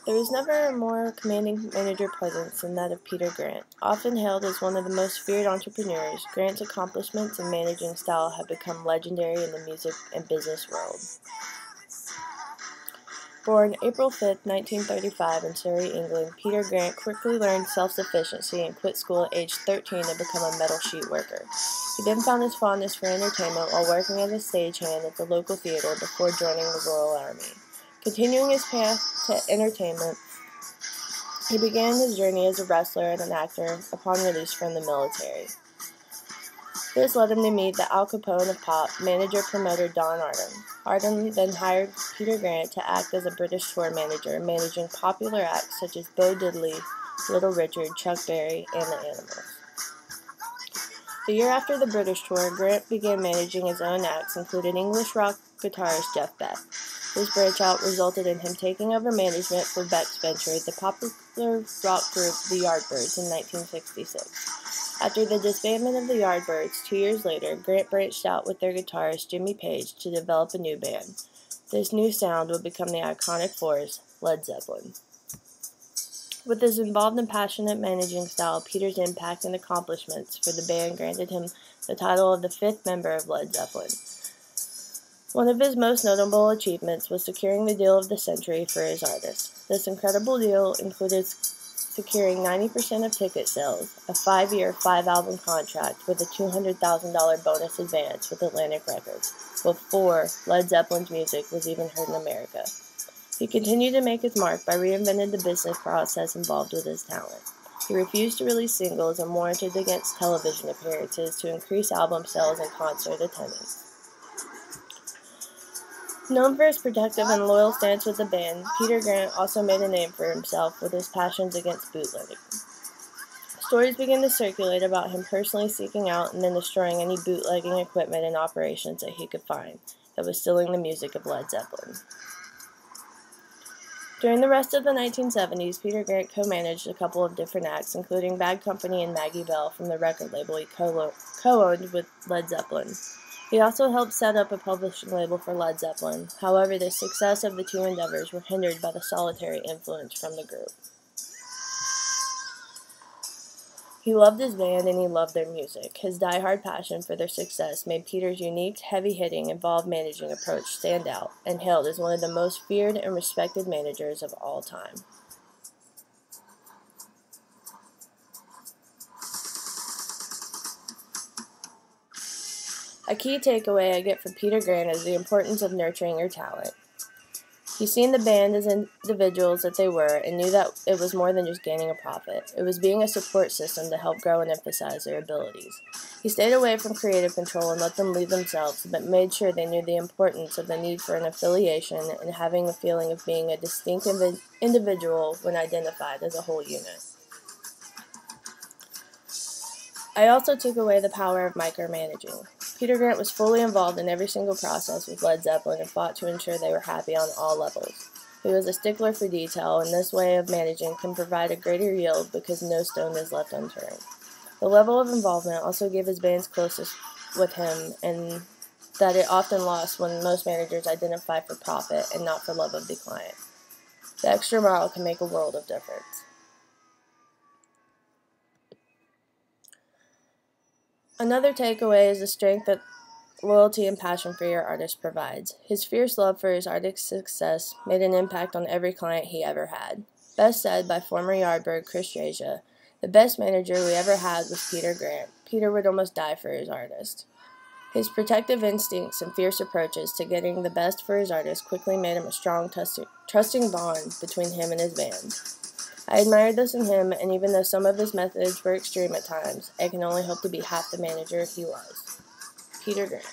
There was never a more commanding manager presence than that of Peter Grant. Often hailed as one of the most feared entrepreneurs, Grant's accomplishments and managing style have become legendary in the music and business world. Born April 5, 1935 in Surrey, England, Peter Grant quickly learned self-sufficiency and quit school at age 13 to become a metal sheet worker. He then found his fondness for entertainment while working as a stagehand at the local theater before joining the Royal Army. Continuing his path to entertainment, he began his journey as a wrestler and an actor upon release from the military. This led him to meet the Al Capone of pop, manager-promoter Don Arden. Arden then hired Peter Grant to act as a British tour manager, managing popular acts such as Bo Diddley, Little Richard, Chuck Berry, and the Animals. The year after the British tour, Grant began managing his own acts, including English rock guitarist Jeff Beck. This branch-out resulted in him taking over management for Beck's venture, the popular rock group The Yardbirds, in 1966. After the disbandment of the Yardbirds, 2 years later, Grant branched out with their guitarist Jimmy Page to develop a new band. This new sound would become the iconic force, Led Zeppelin. With his involved and passionate managing style, Peter's impact and accomplishments for the band granted him the title of the fifth member of Led Zeppelin. One of his most notable achievements was securing the deal of the century for his artist. This incredible deal included securing 90% of ticket sales, a 5-year, 5-album contract with a $200,000 bonus advance with Atlantic Records, before Led Zeppelin's music was even heard in America. He continued to make his mark by reinventing the business process involved with his talent. He refused to release singles and warranted against television appearances to increase album sales and concert attendance. Known for his protective and loyal stance with the band, Peter Grant also made a name for himself with his passions against bootlegging. Stories began to circulate about him personally seeking out and then destroying any bootlegging equipment and operations that he could find that was stealing the music of Led Zeppelin. During the rest of the 1970s, Peter Grant co-managed a couple of different acts, including Bad Company and Maggie Bell from the record label he co-owned with Led Zeppelin. He also helped set up a publishing label for Led Zeppelin. However, the success of the two endeavors were hindered by the solitary influence from the group. He loved his band and he loved their music. His die-hard passion for their success made Peter's unique, heavy-hitting, involved managing approach stand out and hailed as one of the most feared and respected managers of all time. A key takeaway I get from Peter Grant is the importance of nurturing your talent. He seen the band as individuals that they were and knew that it was more than just gaining a profit. It was being a support system to help grow and emphasize their abilities. He stayed away from creative control and let them lead themselves, but made sure they knew the importance of the need for an affiliation and having a feeling of being a distinct individual when identified as a whole unit. I also took away the power of micromanaging. Peter Grant was fully involved in every single process with Led Zeppelin and fought to ensure they were happy on all levels. He was a stickler for detail, and this way of managing can provide a greater yield because no stone is left unturned. The level of involvement also gave his bands closest with him, and that it often lost when most managers identify for profit and not for love of the client. The extra mile can make a world of difference. Another takeaway is the strength that loyalty and passion for your artist provides. His fierce love for his artist's success made an impact on every client he ever had. Best said by former Yardbird Chris Drasia, "The best manager we ever had was Peter Grant. Peter would almost die for his artist." His protective instincts and fierce approaches to getting the best for his artist quickly made him a strong, trusting bond between him and his band. I admired this in him, and even though some of his methods were extreme at times, I can only hope to be half the manager he was. Peter Grant.